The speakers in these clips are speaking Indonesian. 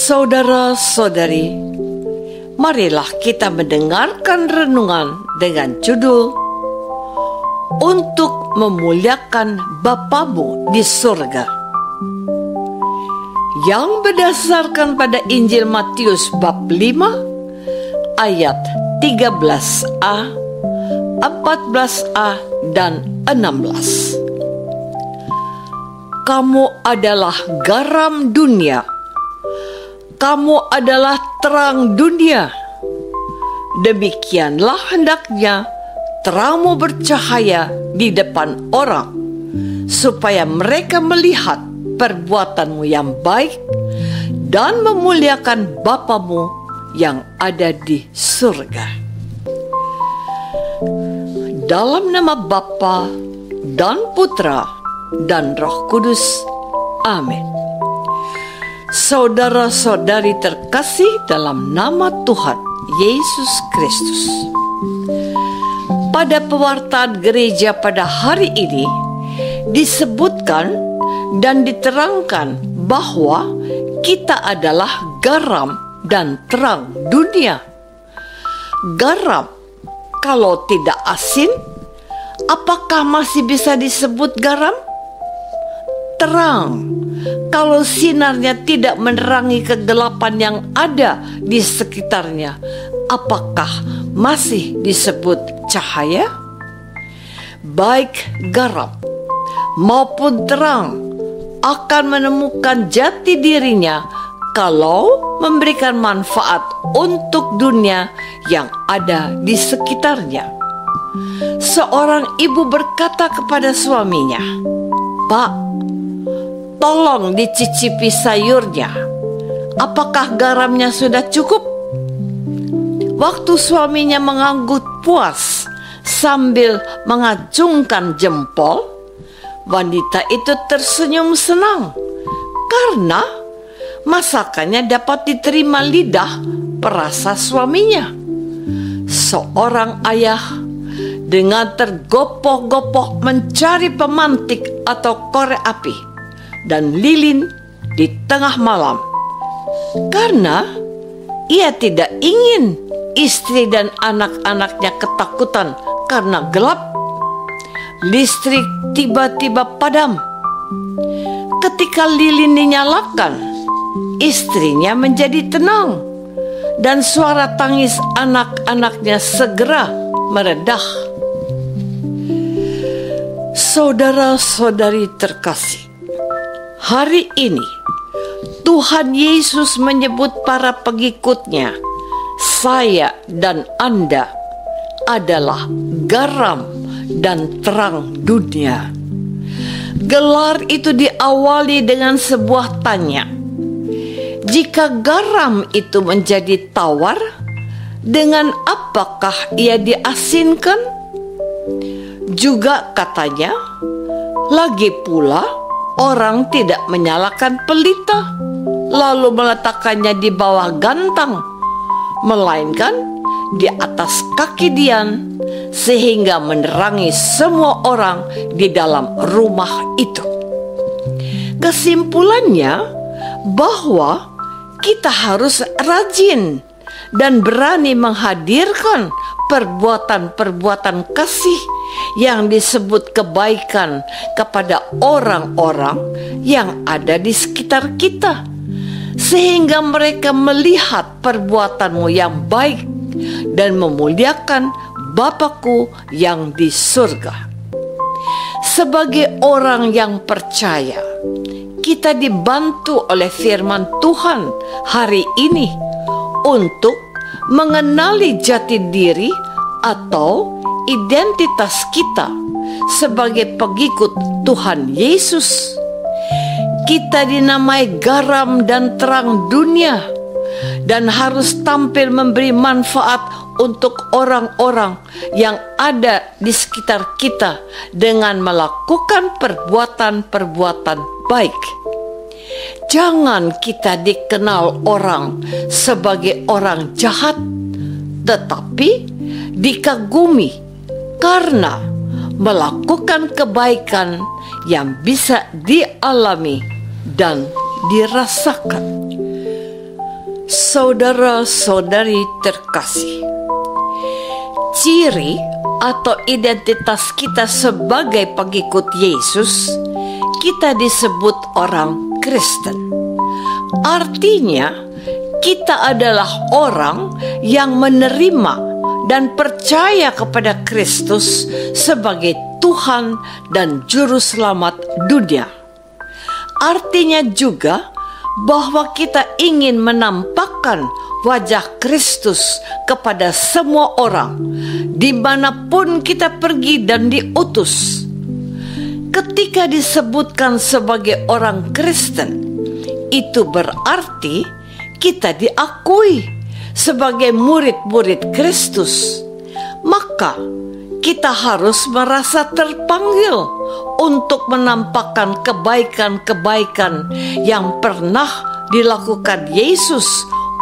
Saudara-saudari, marilah kita mendengarkan renungan dengan judul Untuk Memuliakan Bapamu di Surga, yang berdasarkan pada Injil Matius bab 5 ayat 13a, 14a, dan 16. Kamu adalah garam dunia. Kamu adalah terang dunia. Demikianlah hendaknya terangmu bercahaya di depan orang, supaya mereka melihat perbuatanmu yang baik dan memuliakan Bapamu yang ada di surga. Dalam nama Bapa dan Putra dan Roh Kudus. Amin. Saudara-saudari terkasih dalam nama Tuhan Yesus Kristus, pada pewartaan gereja pada hari ini disebutkan dan diterangkan bahwa kita adalah garam dan terang dunia. Garam kalau tidak asin, apakah masih bisa disebut garam? Terang kalau sinarnya tidak menerangi kegelapan yang ada di sekitarnya, apakah masih disebut cahaya? Baik garam maupun terang akan menemukan jati dirinya kalau memberikan manfaat untuk dunia yang ada di sekitarnya. Seorang ibu berkata kepada suaminya, "Pak, tolong dicicipi sayurnya. Apakah garamnya sudah cukup?" Waktu suaminya mengangguk puas sambil mengacungkan jempol, wanita itu tersenyum senang karena masakannya dapat diterima lidah perasa suaminya. Seorang ayah dengan tergopoh-gopoh mencari pemantik atau korek api dan lilin di tengah malam, karena ia tidak ingin istri dan anak-anaknya ketakutan karena gelap. Listrik tiba-tiba padam. Ketika lilin dinyalakan, istrinya menjadi tenang dan suara tangis anak-anaknya segera meredah. Saudara-saudari terkasih, hari ini Tuhan Yesus menyebut para pengikutnya, saya dan Anda adalah garam dan terang dunia. Gelar itu diawali dengan sebuah tanya. Jika garam itu menjadi tawar, dengan apakah ia diasinkan? Juga katanya, lagi pula orang tidak menyalakan pelita lalu meletakkannya di bawah gantang, melainkan di atas kaki Dian, sehingga menerangi semua orang di dalam rumah itu. Kesimpulannya bahwa kita harus rajin dan berani menghadirkan perbuatan-perbuatan kasih yang disebut kebaikan kepada orang-orang yang ada di sekitar kita, sehingga mereka melihat perbuatanmu yang baik dan memuliakan Bapa-Ku yang di surga. Sebagai orang yang percaya, kita dibantu oleh firman Tuhan hari ini untuk mengenali jati diri atau identitas kita sebagai pengikut Tuhan Yesus. Kita dinamai garam dan terang dunia dan harus tampil memberi manfaat untuk orang-orang yang ada di sekitar kita dengan melakukan perbuatan-perbuatan baik. Jangan kita dikenal orang sebagai orang jahat, tetapi dikagumi karena melakukan kebaikan yang bisa dialami dan dirasakan. Saudara-saudari terkasih, ciri atau identitas kita sebagai pengikut Yesus, kita disebut orang Kristen. Artinya, kita adalah orang yang menerima dan percaya kepada Kristus sebagai Tuhan dan Juru Selamat dunia. Artinya juga bahwa kita ingin menampakkan wajah Kristus kepada semua orang, dimanapun kita pergi dan diutus. Ketika disebutkan sebagai orang Kristen, itu berarti kita diakui sebagai murid-murid Kristus. Maka kita harus merasa terpanggil untuk menampakkan kebaikan-kebaikan yang pernah dilakukan Yesus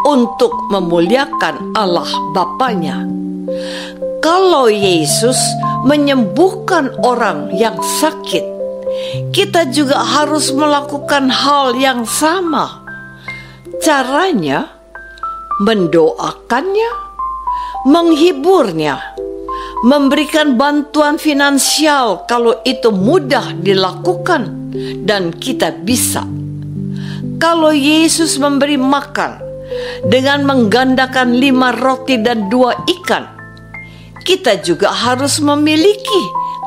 untuk memuliakan Allah Bapanya. Kalau Yesus menyembuhkan orang yang sakit, kita juga harus melakukan hal yang sama. Caranya, mendoakannya, menghiburnya, memberikan bantuan finansial kalau itu mudah dilakukan dan kita bisa. Kalau Yesus memberi makan dengan menggandakan 5 roti dan 2 ikan, kita juga harus memiliki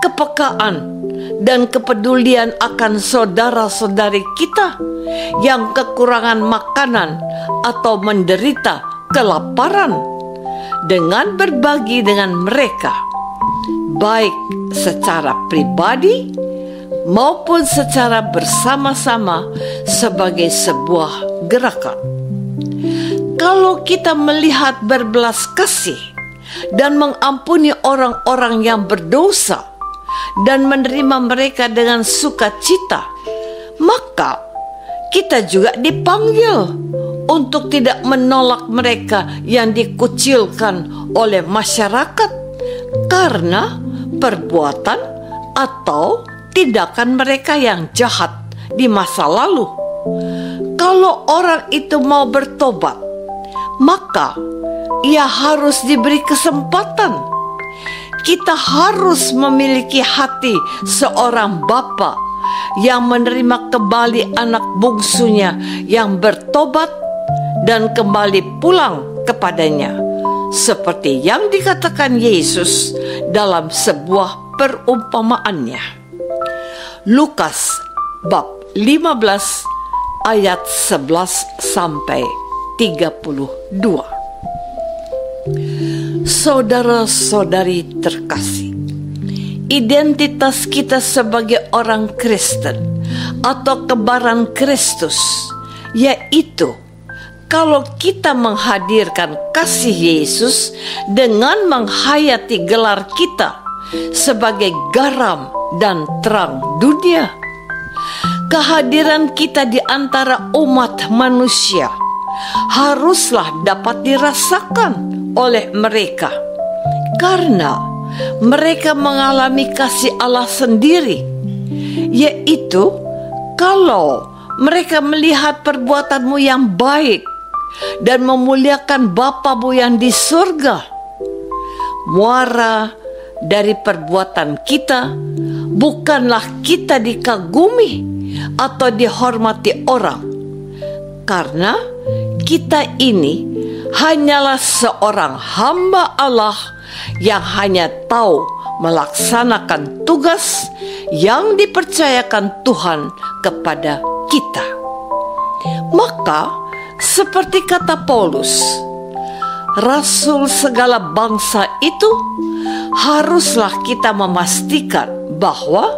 kepekaan dan kepedulian akan saudara-saudari kita yang kekurangan makanan atau menderita kelaparan, dengan berbagi dengan mereka, baik secara pribadi maupun secara bersama-sama sebagai sebuah gerakan. Kalau kita melihat berbelas kasih dan mengampuni orang-orang yang berdosa dan menerima mereka dengan sukacita, maka kita juga dipanggil untuk tidak menolak mereka yang dikucilkan oleh masyarakat karena perbuatan atau tindakan mereka yang jahat di masa lalu. Kalau orang itu mau bertobat, maka ia harus diberi kesempatan. Kita harus memiliki hati seorang bapa yang menerima kembali anak bungsunya yang bertobat dan kembali pulang kepadanya, seperti yang dikatakan Yesus dalam sebuah perumpamaannya. Lukas bab 15 ayat 11 sampai 32. Saudara-saudari terkasih, identitas kita sebagai orang Kristen atau kembaran Kristus yaitu kalau kita menghadirkan kasih Yesus dengan menghayati gelar kita sebagai garam dan terang dunia. Kehadiran kita di antara umat manusia haruslah dapat dirasakan oleh mereka, karena mereka mengalami kasih Allah sendiri, yaitu kalau mereka melihat perbuatanmu yang baik dan memuliakan Bapamu yang di surga. Muara dari perbuatan kita bukanlah kita dikagumi atau dihormati orang, karena kita ini hanyalah seorang hamba Allah yang hanya tahu melaksanakan tugas yang dipercayakan Tuhan kepada kita. Maka seperti kata Paulus, rasul segala bangsa itu, haruslah kita memastikan bahwa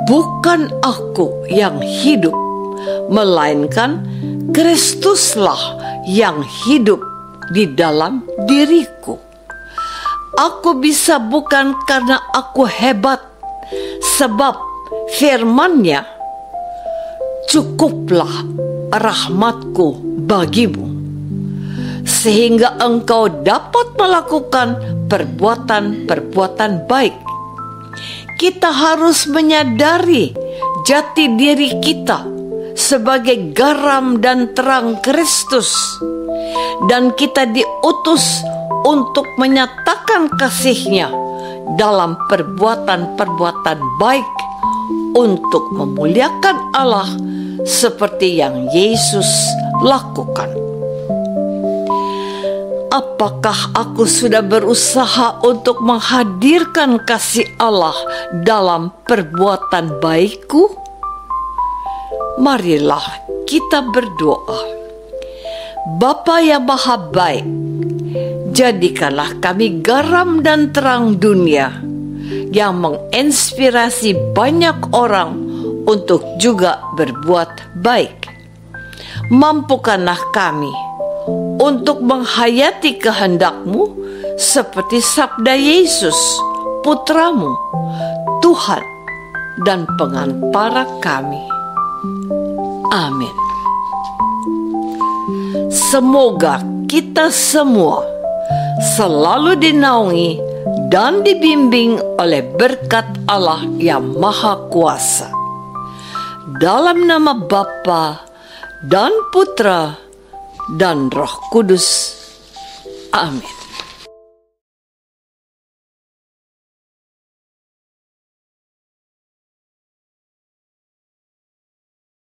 bukan aku yang hidup, melainkan Kristuslah yang hidup di dalam diriku. Aku bisa bukan karena aku hebat, sebab firman-Nya, cukuplah rahmatku bagimu, sehingga engkau dapat melakukan perbuatan-perbuatan baik. Kita harus menyadari jati diri kita sebagai garam dan terang Kristus, dan kita diutus untuk menyatakan kasih-Nya dalam perbuatan-perbuatan baik untuk memuliakan Allah seperti yang Yesus lakukan. Apakah aku sudah berusaha untuk menghadirkan kasih Allah dalam perbuatan baikku? Marilah kita berdoa. Bapa yang Maha Baik, jadikanlah kami garam dan terang dunia yang menginspirasi banyak orang untuk juga berbuat baik. Mampukanlah kami untuk menghayati kehendak-Mu seperti sabda Yesus, Putra-Mu, Tuhan dan pengantara kami. Amin. Semoga kita semua selalu dinaungi dan dibimbing oleh berkat Allah yang Maha Kuasa. Dalam nama Bapa dan Putra dan Roh Kudus. Amin.